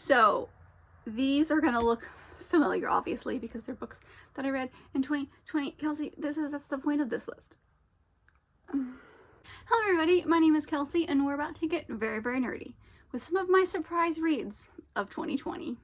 So these are gonna look familiar, obviously, because they're books that I read in 2020. Kelsey, that's the point of this list. Hello everybody, my name is Kelsey, and we're about to get very, very nerdy with some of my surprise reads of 2020.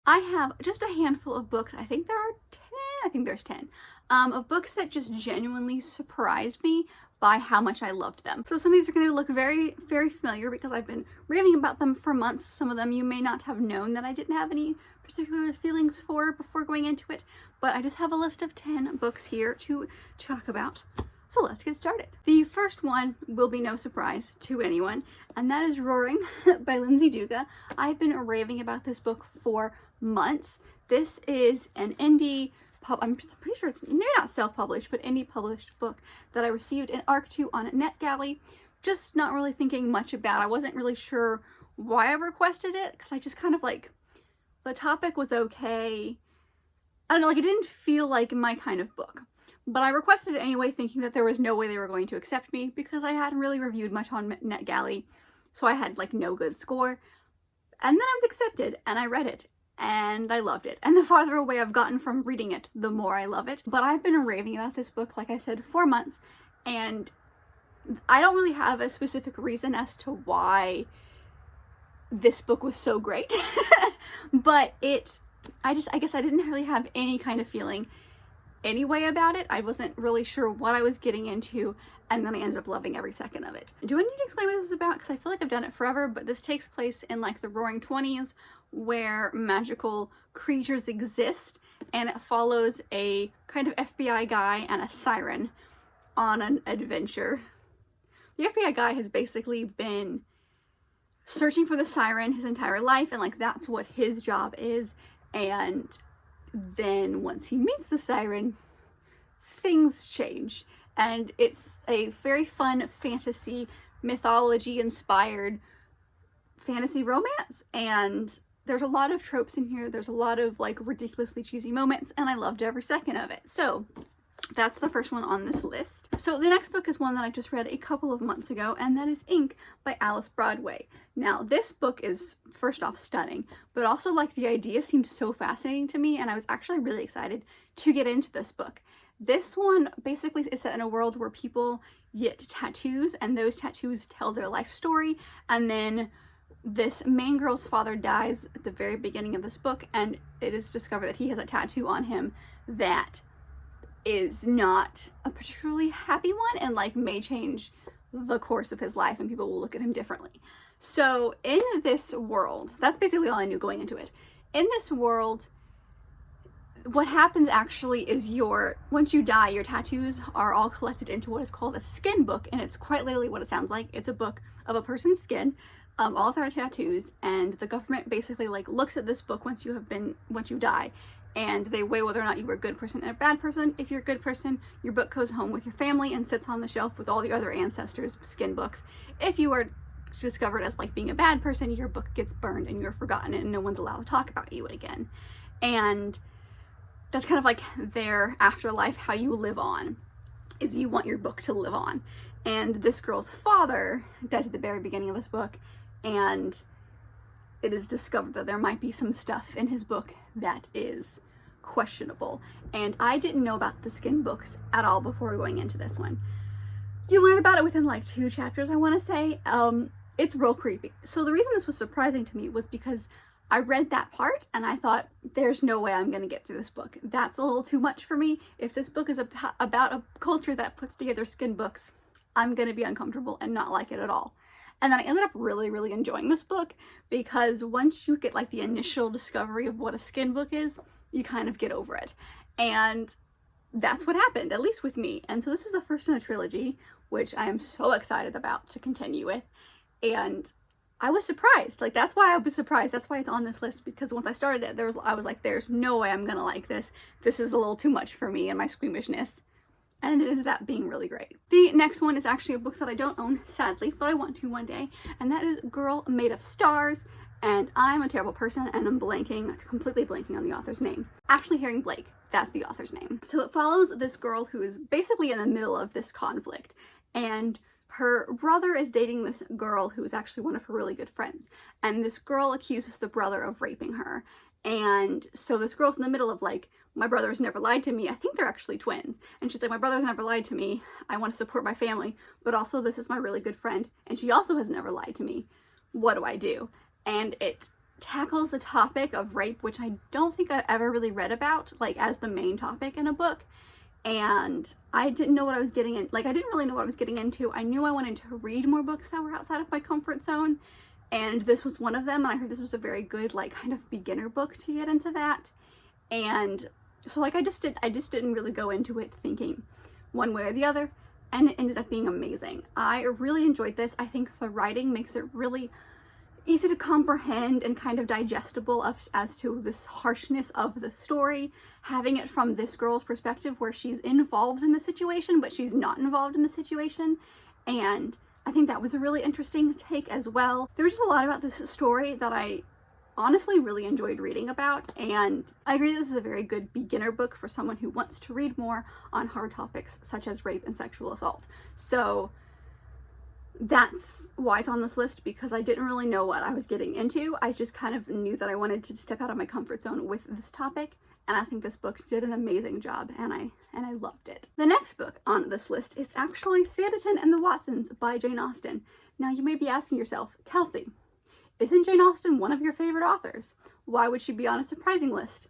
I have just a handful of books. I think there are 10, I think there's 10, of books that just genuinely surprised me by how much I loved them. So some of these are going to look very, very familiar because I've been raving about them for months. Some of them you may not have known that I didn't have any particular feelings for before going into it, but I just have a list of 10 books here to talk about. So let's get started. The first one will be no surprise to anyone, and that is Roaring by Lindsay Duga. I've been raving about this book for months. This is an indie I'm pretty sure it's maybe not self-published, but indie published book that I received in ARC 2 on NetGalley. Just not really thinking much about. I wasn't really sure why I requested it, because I just kind of like, the topic was okay. I don't know, like it didn't feel like my kind of book. But I requested it anyway, thinking that there was no way they were going to accept me because I hadn't really reviewed much on NetGalley, so I had like no good score. And then I was accepted, and I read it, and I loved it. And the farther away I've gotten from reading it, the more I love it. But I've been raving about this book, like I said, for months, and I don't really have a specific reason as to why this book was so great. But I guess I didn't really have any kind of feeling anyway about it. I wasn't really sure what I was getting into, and then I ended up loving every second of it. Do I need to explain what this is about? Because I feel like I've done it forever, but this takes place in like the Roaring 20s, where magical creatures exist, and it follows a kind of FBI guy and a siren on an adventure. The FBI guy has basically been searching for the siren his entire life, and like that's what his job is. And then once he meets the siren, things change, and it's a very fun fantasy, mythology inspired fantasy romance, and there's a lot of tropes in here. There's a lot of like ridiculously cheesy moments, and I loved every second of it. So that's the first one on this list. So the next book is one that I just read a couple of months ago, and that is Ink by Alice Broadway. Now this book is first off stunning, but also like the idea seemed so fascinating to me, and I was actually really excited to get into this book. This one basically is set in a world where people get tattoos, and those tattoos tell their life story, and then this main girl's father dies at the very beginning of this book, and it is discovered that he has a tattoo on him that is not a particularly happy one, and like may change the course of his life, and people will look at him differently. So in this world, that's basically all I knew going into it. In this world, what happens actually is once you die, your tattoos are all collected into what is called a skin book, and it's quite literally what it sounds like. It's a book of a person's skin, all of their tattoos, and the government basically like looks at this book once you die, and they weigh whether or not you were a good person and a bad person. If you're a good person, your book goes home with your family and sits on the shelf with all the other ancestors' skin books. If you are discovered as like being a bad person, your book gets burned and you're forgotten, and no one's allowed to talk about you again. And that's kind of like their afterlife, how you live on, is you want your book to live on. And this girl's father dies at the very beginning of this book, and it is discovered that there might be some stuff in his book that is questionable. And I didn't know about the skin books at all before going into this one. You learn about it within like 2 chapters, I want to say. It's real creepy. So the reason this was surprising to me was because I read that part and I thought, there's no way I'm going to get through this book. That's a little too much for me. If this book is about a culture that puts together skin books, I'm going to be uncomfortable and not like it at all. And then I ended up really, really enjoying this book, because once you get like the initial discovery of what a skin book is, you kind of get over it. And that's what happened, at least with me. And so this is the first in a trilogy, which I am so excited about to continue with. And I was surprised. Like, that's why I was surprised. That's why it's on this list, because once I started it, I was like, there's no way I'm gonna like this. This is a little too much for me and my squeamishness. And it ended up being really great. The next one is actually a book that I don't own, sadly, but I want to one day, and that is Girl Made of Stars. And I'm a terrible person and I'm completely blanking on the author's name. Ashley Herring Blake, that's the author's name. So it follows this girl who is basically in the middle of this conflict, and her brother is dating this girl who is actually one of her really good friends. And this girl accuses the brother of raping her. And so this girl's in the middle of like, my brother has never lied to me. I think they're actually twins. And she's like, my brother's never lied to me. I want to support my family, but also this is my really good friend. And she also has never lied to me. What do I do? And it tackles the topic of rape, which I don't think I've ever really read about, like as the main topic in a book. And I didn't know what I was getting in. Like, I didn't really know what I was getting into. I knew I wanted to read more books that were outside of my comfort zone, and this was one of them. And I heard this was a very good, like, kind of beginner book to get into that. And so, like, I just didn't really go into it thinking one way or the other, and it ended up being amazing. I really enjoyed this. I think the writing makes it really easy to comprehend and kind of digestible as to this harshness of the story, having it from this girl's perspective where she's involved in the situation, but she's not involved in the situation. And I think that was a really interesting take as well. There was just a lot about this story that I honestly really enjoyed reading about, and I agree this is a very good beginner book for someone who wants to read more on hard topics such as rape and sexual assault. So that's why it's on this list, because I didn't really know what I was getting into. I just kind of knew that I wanted to step out of my comfort zone with this topic, and I think this book did an amazing job, and I loved it. The next book on this list is actually Sanditon and the Watsons by Jane Austen. Now you may be asking yourself, Kelsey, isn't Jane Austen one of your favorite authors? Why would she be on a surprising list?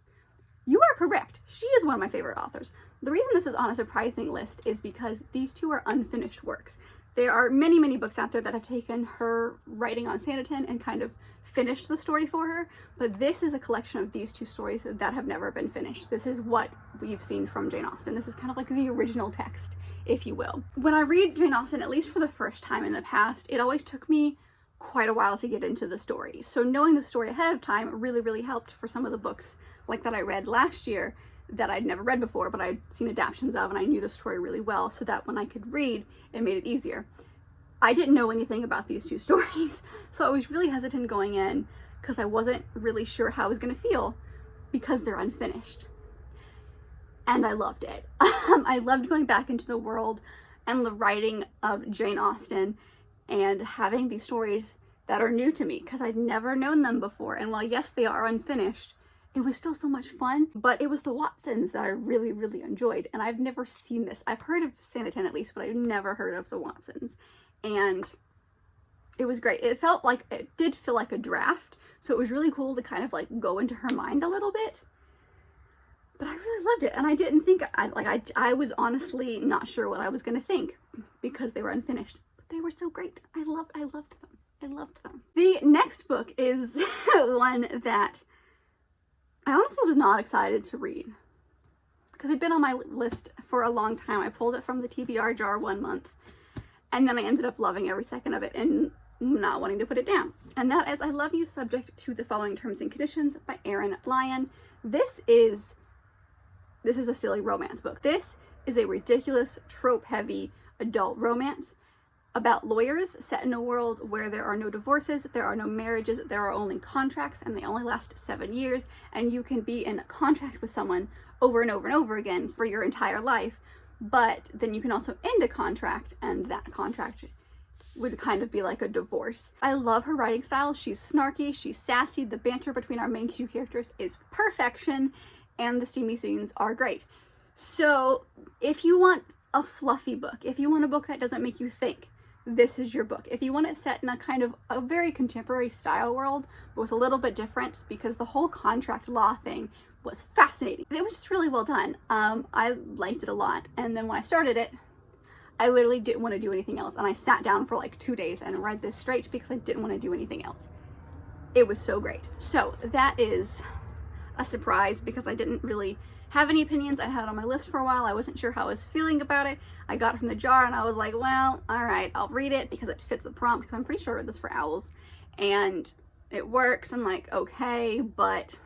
You are correct. She is one of my favorite authors. The reason this is on a surprising list is because these two are unfinished works. There are many, many books out there that have taken her writing on Sanditon and kind of finished the story for her, but this is a collection of these two stories that have never been finished. This is what we've seen from Jane Austen. This is kind of like the original text, if you will. When I read Jane Austen, at least for the first time in the past, it always took me quite a while to get into the story. So knowing the story ahead of time really, really helped for some of the books like that I read last year that I'd never read before, but I'd seen adaptions of, and I knew the story really well, so that when I could read, it made it easier. I didn't know anything about these two stories, so I was really hesitant going in because I wasn't really sure how I was going to feel because they're unfinished. And I loved it. I loved going back into the world and the writing of Jane Austen and having these stories that are new to me because I'd never known them before. And while yes, they are unfinished, it was still so much fun. But it was the Watsons that I really, really enjoyed. And I've never seen this. I've heard of Sanditon at least, but I've never heard of the Watsons. And it was great. It did feel like a draft. So it was really cool to kind of like go into her mind a little bit. But I really loved it. And I didn't think, I was honestly not sure what I was going to think because they were unfinished. But they were so great. I loved them. I loved them. The next book is one that I honestly was not excited to read because it'd been on my list for a long time. I pulled it from the TBR jar one month and then I ended up loving every second of it and not wanting to put it down. And that is I Love You Subject to the Following Terms and Conditions by Erin Lyon. This is a silly romance book. This is a ridiculous, trope-heavy adult romance about lawyers set in a world where there are no divorces, there are no marriages, there are only contracts, and they only last 7 years, and you can be in a contract with someone over and over and over again for your entire life, but then you can also end a contract, and that contract would kind of be like a divorce. I love her writing style. She's snarky, she's sassy, the banter between our main two characters is perfection, and the steamy scenes are great. So if you want a fluffy book, if you want a book that doesn't make you think, this is your book. If you want it set in a kind of a very contemporary style world, but with a little bit difference, because the whole contract law thing was fascinating. It was just really well done. I liked it a lot. And then when I started it, I literally didn't want to do anything else. And I sat down for like 2 days and read this straight because I didn't want to do anything else. It was so great. So that is a surprise because I didn't really have any opinions. I had it on my list for a while. I wasn't sure how I was feeling about it. I got it from the jar and I was like, well, all right, I'll read it because it fits the prompt, because I'm pretty sure I read this for owls and it works. And like, okay, but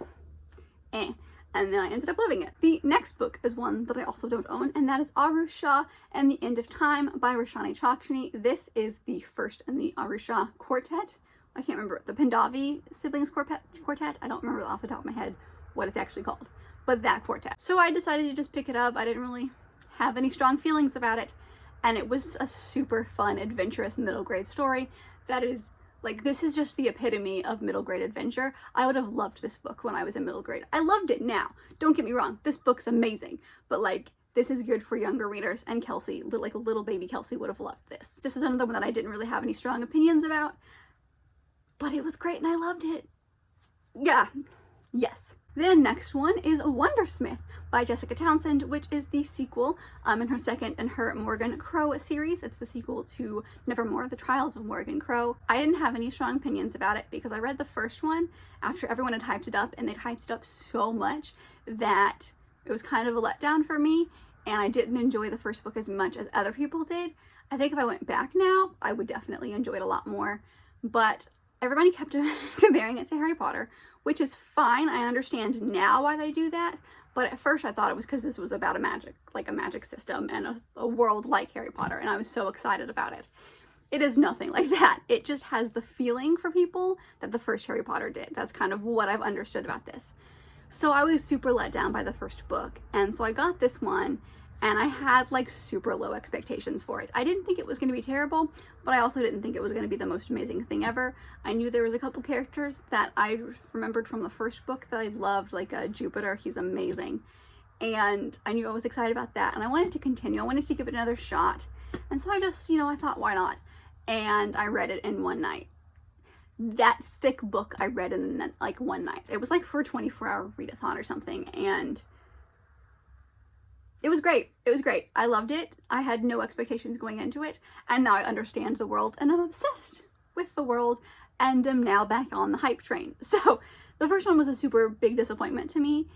and then I ended up loving it. The next book is one that I also don't own, and that is Aru Shah and the End of Time by Roshani Chokshi. This is the first in the Aru Shah quartet, I can't remember, the Pendavi siblings quartet. I don't remember off the top of my head what it's actually called, but that quartet. So I decided to just pick it up. I didn't really have any strong feelings about it, and it was a super fun, adventurous middle grade story that is like, this is just the epitome of middle grade adventure. I would have loved this book when I was in middle grade. I loved it now. Don't get me wrong, this book's amazing, but like, this is good for younger readers, and Kelsey, like little baby Kelsey, would have loved this. This is another one that I didn't really have any strong opinions about, but it was great and I loved it. Yeah, yes. The next one is Wondersmith by Jessica Townsend, which is the sequel in her second in her Morgan Crow series. It's the sequel to Nevermore, The Trials of Morgan Crow. I didn't have any strong opinions about it because I read the first one after everyone had hyped it up, and they'd hyped it up so much that it was kind of a letdown for me, and I didn't enjoy the first book as much as other people did. I think if I went back now, I would definitely enjoy it a lot more, but everybody kept comparing it to Harry Potter, which is fine. I understand now why they do that, but at first I thought it was because this was about a magic system and a world like Harry Potter, and I was so excited about it. It is nothing like that. It just has the feeling for people that the first Harry Potter did. That's kind of what I've understood about this. So I was super let down by the first book, and so I got this one, and I had like super low expectations for it. I didn't think it was going to be terrible, but I also didn't think it was going to be the most amazing thing ever. I knew there was a couple characters that I remembered from the first book that I loved, like Jupiter. He's amazing, and I knew I was excited about that, and I wanted to continue. I wanted to give it another shot, and so I just, I thought, why not? And I read it in one night. That thick book I read in like one night. It was like for a 24-hour readathon or something, and it was great. It was great. I loved it. I had no expectations going into it, and now I understand the world, and I'm obsessed with the world, and am now back on the hype train. So the first one was a super big disappointment to me,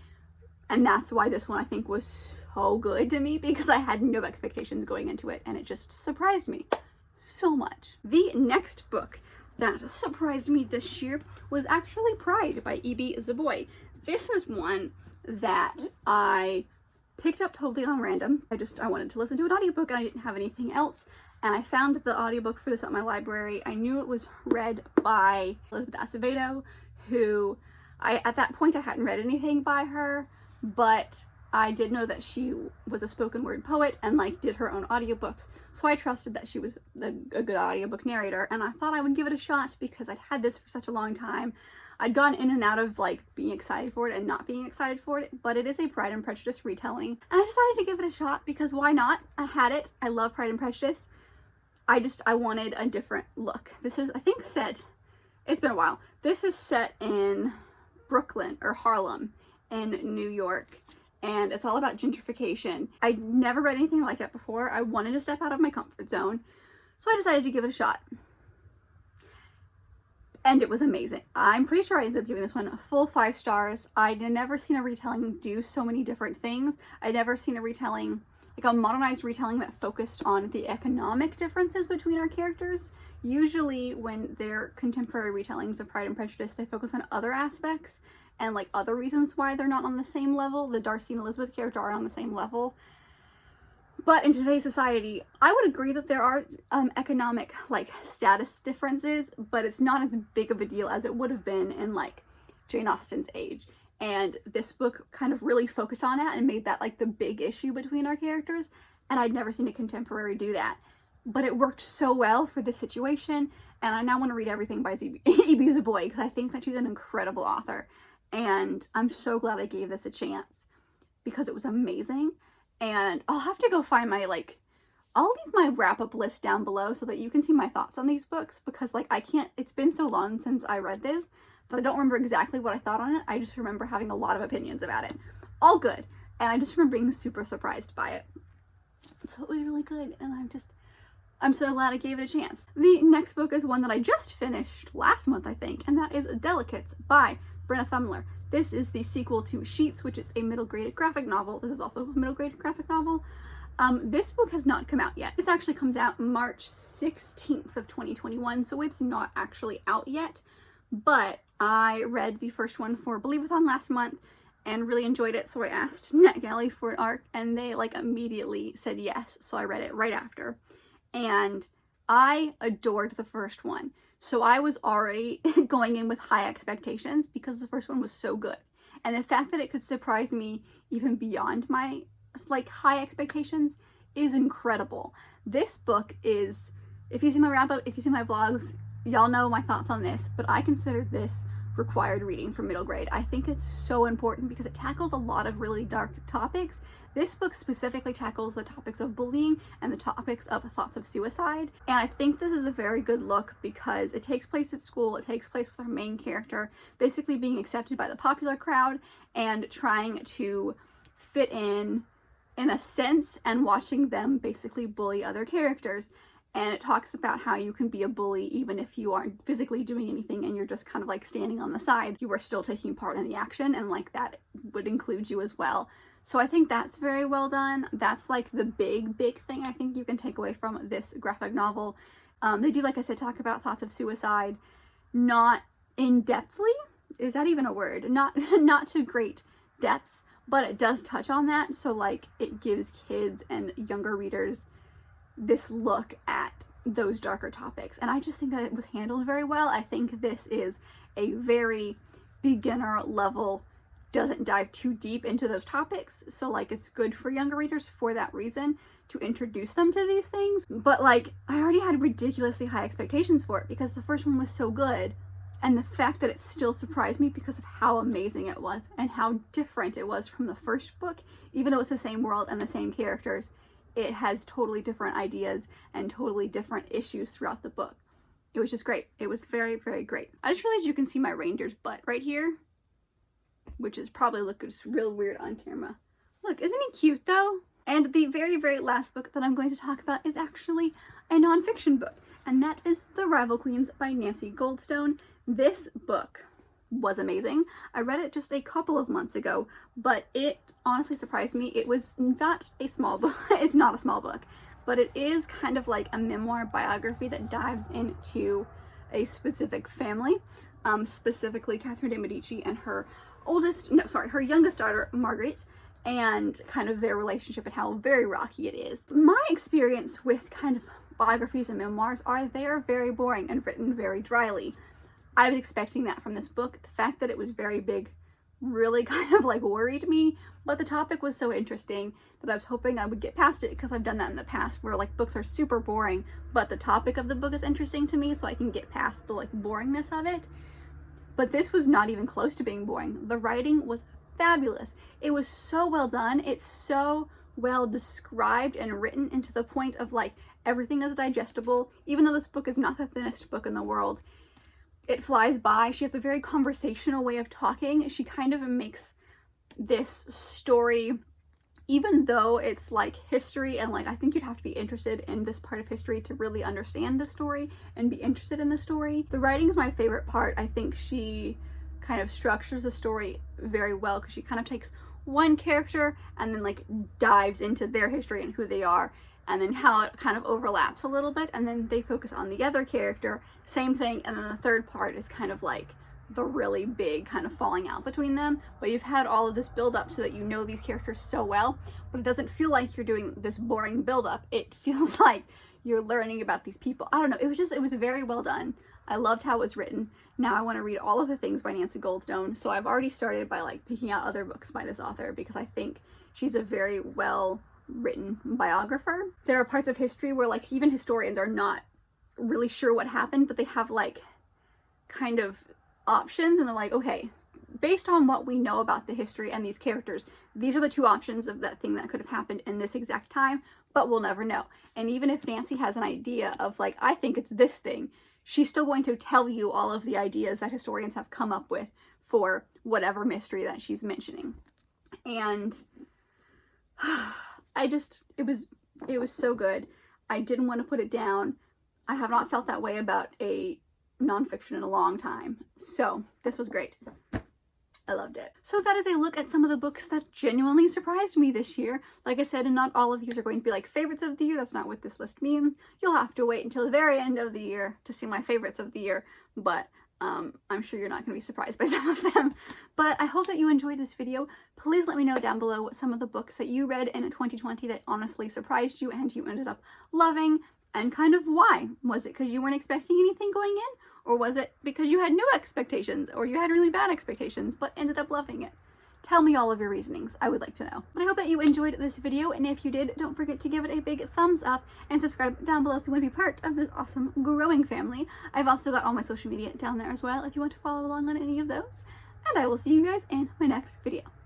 and that's why this one I think was so good to me, because I had no expectations going into it, and it just surprised me so much. The next book that surprised me this year was actually Pride by E.B. Zaboy. This is one that I picked up totally on random. I wanted to listen to an audiobook and I didn't have anything else, and I found the audiobook for this at my library. I knew it was read by Elizabeth Acevedo, who at that point I hadn't read anything by her, but I did know that she was a spoken word poet and like did her own audiobooks, so I trusted that she was a good audiobook narrator, and I thought I would give it a shot because I'd had this for such a long time. I'd gone in and out of like being excited for it and not being excited for it, but it is a Pride and Prejudice retelling, and I decided to give it a shot because why not? I had it. I love Pride and Prejudice. I wanted a different look. This is, I think, it's been a while. This is set in Brooklyn or Harlem in New York, and it's all about gentrification. I'd never read anything like that before. I wanted to step out of my comfort zone, so I decided to give it a shot. And it was amazing. I'm pretty sure I ended up giving this one a full 5 stars. I'd never seen a retelling do so many different things. I'd never seen a retelling, like a modernized retelling that focused on the economic differences between our characters. Usually when they're contemporary retellings of Pride and Prejudice, they focus on other aspects and like other reasons why they're not on the same level. The Darcy and Elizabeth character are on the same level. But in today's society, I would agree that there are economic like status differences, but it's not as big of a deal as it would have been in like Jane Austen's age. And this book kind of really focused on that and made that like the big issue between our characters. And I'd never seen a contemporary do that. But it worked so well for this situation. And I now want to read everything by E.B. Zaboy because I think that she's an incredible author. And I'm so glad I gave this a chance because it was amazing. And I'll have to go find my I'll leave my wrap-up list down below so that you can see my thoughts on these books, because like it's been so long since I read this that I don't remember exactly what I thought on it. I just remember having a lot of opinions about it. All good. And I just remember being super surprised by it. So it was really good, and I'm so glad I gave it a chance. The next book is one that I just finished last month, I think, and that is Delicates by Brenna Thumler. This is the sequel to Sheets, which is a middle grade graphic novel. This is also a middle grade graphic novel. This book has not come out yet. This actually comes out March 16th of 2021, so it's not actually out yet. But I read the first one for Believeathon last month and really enjoyed it, so I asked NetGalley for an ARC, and they immediately said yes, so I read it right after. And I adored the first one. So I was already going in with high expectations because the first one was so good. And the fact that it could surprise me even beyond my like high expectations is incredible. This book is, if you see my wrap up, if you see my vlogs, y'all know my thoughts on this, but I consider this required reading for middle grade. I think it's so important because it tackles a lot of really dark topics. This book specifically tackles the topics of bullying and the topics of thoughts of suicide. And I think this is a very good look because it takes place at school. It takes place with our main character basically being accepted by the popular crowd and trying to fit in a sense, and watching them basically bully other characters. And it talks about how you can be a bully even if you aren't physically doing anything and you're just kind of like standing on the side. You are still taking part in the action, and like that would include you as well. So I think that's very well done. That's like the big thing I think you can take away from this graphic novel. They do, like I said, talk about thoughts of suicide, not in-depthly. Is that even a word? Not to great depths, but it does touch on that. So like it gives kids and younger readers this look at those darker topics. And I just think that it was handled very well. I think this is a very beginner level, doesn't dive too deep into those topics. So like it's good for younger readers for that reason, to introduce them to these things. But like I already had ridiculously high expectations for it because the first one was so good. And the fact that it still surprised me because of how amazing it was and how different it was from the first book, even though it's the same world and the same characters, it has totally different ideas and totally different issues throughout the book. It was just great. It was very great. I just realized you can see my reindeer's butt right here, which is probably looking real weird on camera. Look, isn't he cute though? And the very last book that I'm going to talk about is actually a nonfiction book, and that is The Rival Queens by Nancy Goldstone. This book was amazing. I read it just a couple of months ago, but it honestly surprised me. It was not a small book. It's not a small book, but it is kind of like a memoir biography that dives into a specific family, specifically Catherine de' Medici and her youngest daughter, Margaret, and kind of their relationship and how very rocky it is. My experience with kind of biographies and memoirs they are very boring and written very dryly. I was expecting that from this book. The fact that it was very big really kind of like worried me, but the topic was so interesting that I was hoping I would get past it, because I've done that in the past where like books are super boring, but the topic of the book is interesting to me, so I can get past the like boringness of it. But this was not even close to being boring. The writing was fabulous. It was so well done. It's so well described and written, into the point of like everything is digestible. Even though this book is not the thinnest book in the world, it flies by. She has a very conversational way of talking. She kind of makes this story, even though it's like history, and like I think you'd have to be interested in this part of history to really understand the story and be interested in the story. The writing is my favorite part. I think she kind of structures the story very well, because she kind of takes one character and then like dives into their history and who they are, and then how it kind of overlaps a little bit, and then they focus on the other character, same thing, and then the third part is kind of like the really big kind of falling out between them. But you've had all of this build up so that you know these characters so well, but it doesn't feel like you're doing this boring build up. It feels like you're learning about these people. I don't know, it was very well done. I loved how it was written. Now I want to read all of the things by Nancy Goldstone, so I've already started by like picking out other books by this author, because I think she's a very well written biographer. There are parts of history where like even historians are not really sure what happened, but they have like kind of options, and they're like, okay, based on what we know about the history and these characters, these are the two options of that thing that could have happened in this exact time, but we'll never know. And even if Nancy has an idea of like, I think it's this thing, she's still going to tell you all of the ideas that historians have come up with for whatever mystery that she's mentioning. And it was so good. I didn't want to put it down. I have not felt that way about a nonfiction in a long time. So this was great. I loved it. So that is a look at some of the books that genuinely surprised me this year. Like I said, not all of these are going to be like favorites of the year. That's not what this list means. You'll have to wait until the very end of the year to see my favorites of the year, but I'm sure you're not going to be surprised by some of them. But I hope that you enjoyed this video. Please let me know down below what some of the books that you read in 2020 that honestly surprised you and you ended up loving, and kind of why. Was it because you weren't expecting anything going in? Or was it because you had no expectations, or you had really bad expectations but ended up loving it? Tell me all of your reasonings. I would like to know. But I hope that you enjoyed this video, and if you did, don't forget to give it a big thumbs up and subscribe down below if you want to be part of this awesome growing family. I've also got all my social media down there as well if you want to follow along on any of those. And I will see you guys in my next video.